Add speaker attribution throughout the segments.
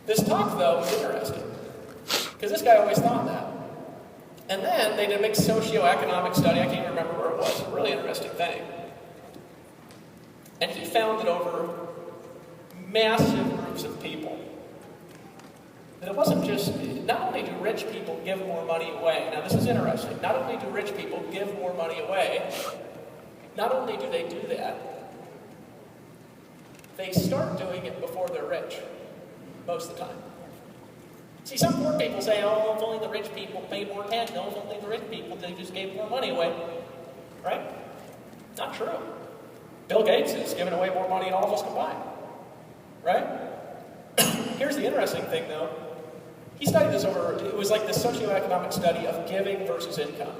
Speaker 1: This talk, though, was interesting, because this guy always thought that. And then they did a big socioeconomic study. I can't remember where it was. A really interesting thing. And he found that over massive groups of people, that it wasn't just, not only do rich people give more money away, now this is interesting, not only do rich people give more money away, not only do they do that, they start doing it before they're rich, most of the time. See, some poor people say, oh, if only the rich people paid more tax, no, if only the rich people, they just gave more money away. Right? Not true. Bill Gates is giving away more money than all of us combined. Right? Here's the interesting thing, though. He studied this over, it was like the socioeconomic study of giving versus income.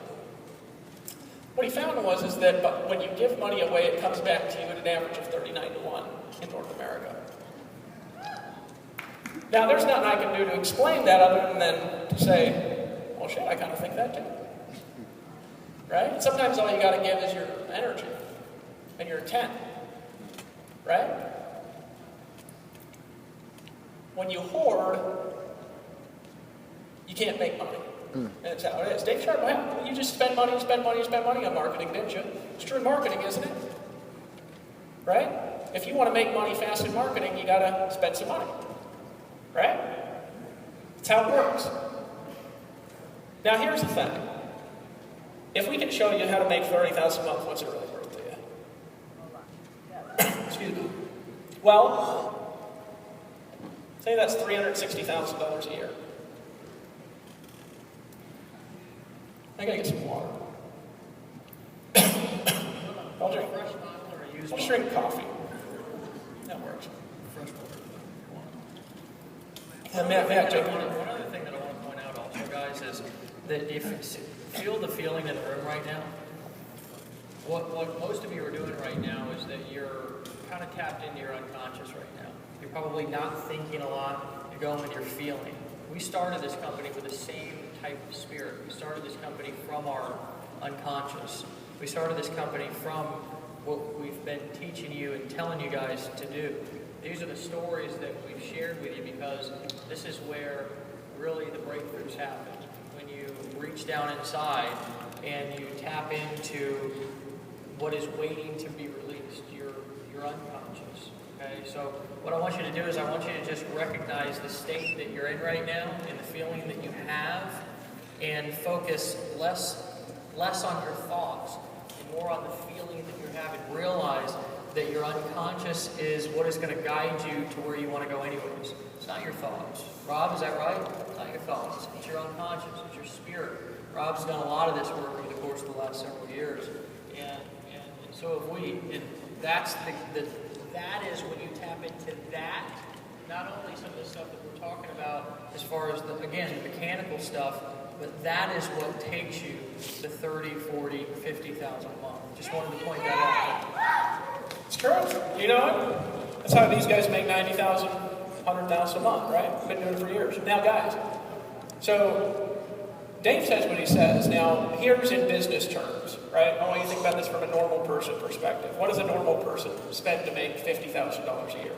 Speaker 1: What he found is that when you give money away, it comes back to you at an average of 39-1 in North America. Now, there's nothing I can do to explain that other than to say, well, shit, I kind of think that too. Right? Sometimes all you got to give is your energy and your intent. Right? When you hoard, you can't make money. And that's how it is. Dave Sharp, well, you just spend money on marketing, didn't you? It's true in marketing, isn't it? Right? If you want to make money fast in marketing, you got to spend some money. Right? That's how it works. Now, here's the thing. If we can show you how to make $30,000 a month, what's it really worth to you? Excuse me. Well, say that's $360,000 a year. I gotta get some water. I'll drink. I'll just drink coffee. That works. Fresh water.
Speaker 2: One other thing that I want to point out also, guys, is that if you feel the feeling in the room right now, what most of you are doing right now is that you're kind of tapped into your unconscious right now. You're probably not thinking a lot. You're going with your feeling. We started this company with the same type of spirit. We started this company from our unconscious. We started this company from what we've been teaching you and telling you guys to do. These are the stories that we've shared with you because this is where really the breakthroughs happen. When you reach down inside and you tap into what is waiting to be released, your unconscious. Okay, so what I want you to do is I want you to just recognize the state that you're in right now and the feeling that you have, and focus less on your thoughts and more on the feeling that you're having. Realize that your unconscious is what is going to guide you to where you want to go anyways. It's not your thoughts. Rob, is that right? It's not your thoughts. It's your unconscious. It's your spirit. Rob's done a lot of this work over the course of the last several years. And so have we. And that's that is when you tap into that, not only some of the stuff that we're talking about as far as, the mechanical stuff, but that is what takes you to 30, 40, 50,000 a month. Just wanted to point that out.
Speaker 1: It's true. You know what? That's how these guys make $90,000, $100,000 a month, right? Been doing it for years. Now, guys, so Dave says what he says. Now, here's in business terms, right? I want you to think about this from a normal person perspective. What does a normal person spend to make $50,000 a year?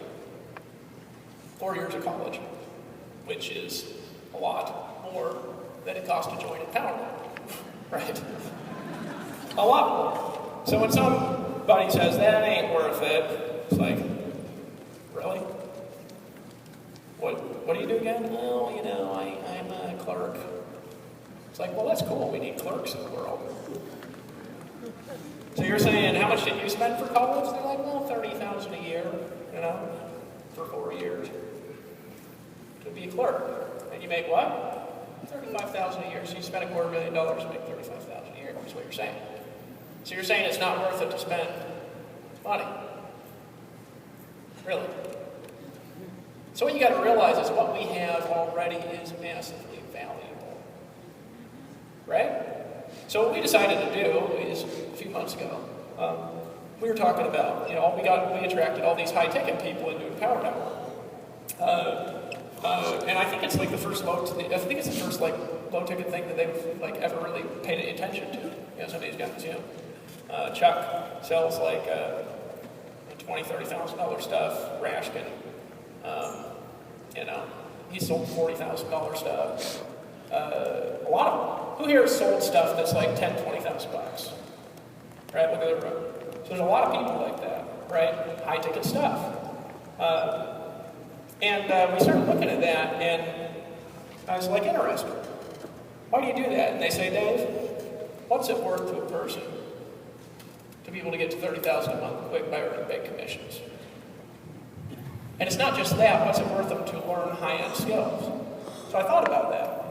Speaker 1: 4 years of college, which is a lot more than it costs to join Empowerment, right? A lot more. So when somebody says, that ain't worth it, it's like, really? What do you do again? Well, I'm a clerk. It's like, well, that's cool. We need clerks in the world. So you're saying, how much did you spend for college? They're like, well, $30,000 a year, for 4 years. To be a clerk. And you make what? $35,000 a year. So you spend $250,000 to make $35,000 a year, is what you're saying. So you're saying it's not worth it to spend money. Really. So what you got to realize is what we have already is massively valuable. Right? So what we decided to do is, a few months ago, we were talking about, we attracted all these high-ticket people into Empower Network. And I think it's like the first low-ticket thing that they've ever really paid any attention to. Some of these guys, Chuck sells $20,000, $30,000 stuff. Rashkin, he sold $40,000 stuff. A lot of them. Who here has sold stuff that's like $10,000, $20,000? Right, look at the room. So there's a lot of people like that, right? High ticket stuff. And we started looking at that, and I was like, interested. Why do you do that? And they say, Dave, what's it worth to a person to be able to get to $30,000 a month quick by earning big commissions? And it's not just that, what's it worth them to learn high-end skills? So I thought about that.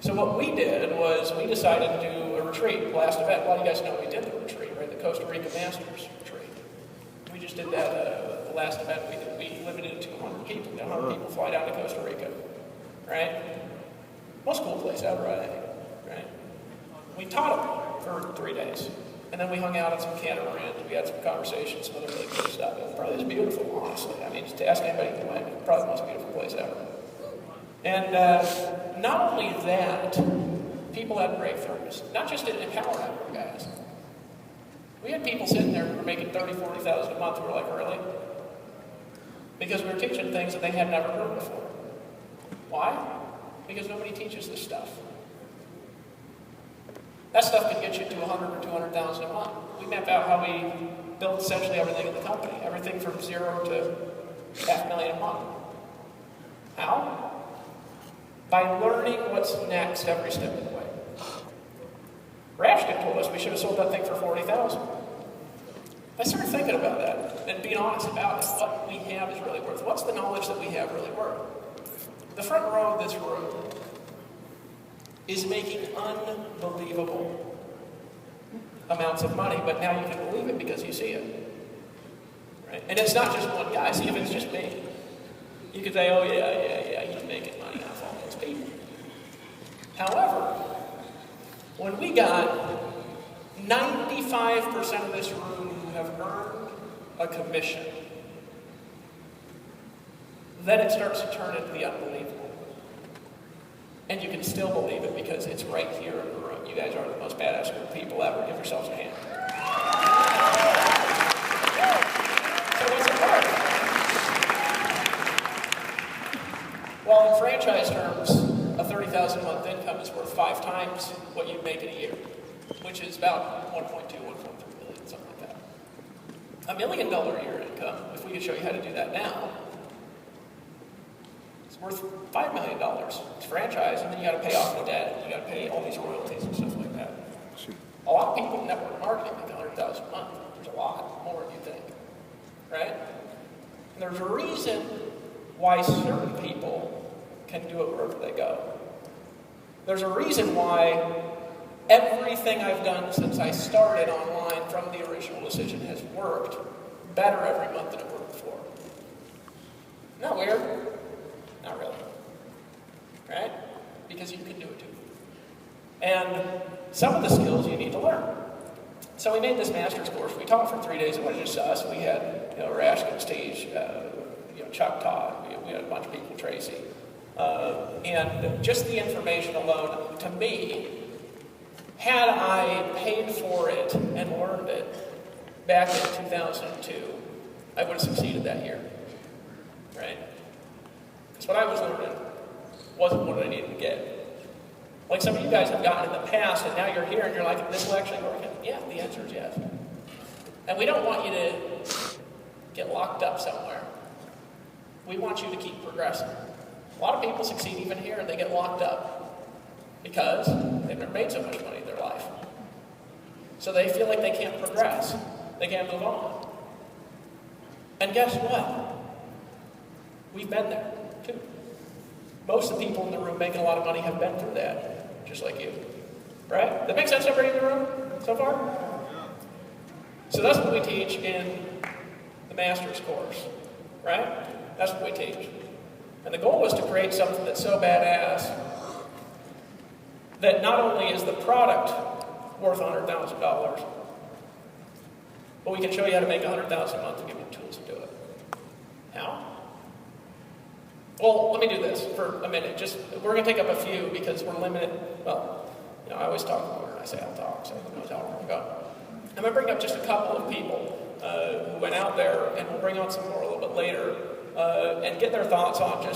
Speaker 1: So what we did was we decided to do a retreat, last event. A lot of you guys know we did the retreat, right? The Costa Rica Masters retreat. We just did that, the last event we did. We limited it to 100 people. 100 people fly down to Costa Rica, right? Most cool place ever, I think, right? We taught them for 3 days. And then we hung out on some catamarans. We had some conversations, some other really cool stuff. It was probably just beautiful, honestly. I mean, just to ask anybody who went, it's probably the most beautiful place ever. And not only that, people had breakthroughs. Not just at Empower Network, guys. We had people sitting there who were making $30,000, $40,000 a month who were like, really? Because we were teaching things that they had never heard before. Why? Because nobody teaches this stuff. That stuff can get you to $100,000 or $200,000 a month. We map out how we build essentially everything in the company. Everything from 0 to $500,000 a month. How? By learning what's next every step of the way. Rashkin told us we should have sold that thing for $40,000. I started thinking about that and being honest about it. What we have is really worth. What's the knowledge that we have really worth? The front row of this room is making unbelievable amounts of money, but now you can believe it because you see it. Right? And it's not just one guy. See, if it's just me, you could say, oh yeah, he's making money off all those people. However, when we got 95% of this room who have earned a commission, then it starts to turn into the unbelievable. And you can still believe it because it's right here in the room. You guys are the most badass group of people ever. Give yourselves a hand. So what's it worth? Well, in franchise terms, a $30,000 a month income is worth 5 times what you make in a year, which is about 1.2, 1.3 million, something like that. $1 million a year income, if we could show you how to do that now, worth $5 million. It's franchise, and then you got to pay off the debt. You got to pay all these royalties and stuff like that. A lot of people in network marketing make $100,000 a month. There's a lot more than you think, right? And there's a reason why certain people can do it wherever they go. There's a reason why everything I've done since I started online from the original decision has worked better every month than it worked before. Isn't that weird? Not really, right? Because you can do it too. And some of the skills you need to learn. So we made this master's course. We taught for 3 days. It wasn't just us. We had, Rashkin, Stage, Chuck Todd. We had a bunch of people, Tracy. And just the information alone, to me, had I paid for it and learned it back in 2002, I would have succeeded that year, right? Because what I was learning wasn't what I needed to get. Like some of you guys have gotten in the past, and now you're here, and you're like, this will actually work. And yeah, the answer is yes. And we don't want you to get locked up somewhere. We want you to keep progressing. A lot of people succeed even here, and they get locked up because they've never made so much money in their life. So they feel like they can't progress. They can't move on. And guess what? We've been there, too. Most of the people in the room making a lot of money have been through that, just like you. Right? That makes sense to everybody in the room so far? So that's what we teach in the master's course, right? That's what we teach. And the goal is to create something that's so badass that not only is the product worth $100,000, but we can show you how to make $100,000 a month and give you the tools to do it. How? Well, let me do this for a minute. We're going to take up a few because we're limited. Well, I always talk more than I say I'll talk, so who knows how we're going to go. I'm going to bring up just a couple of people who went out there, and we'll bring on some more a little bit later, and get their thoughts on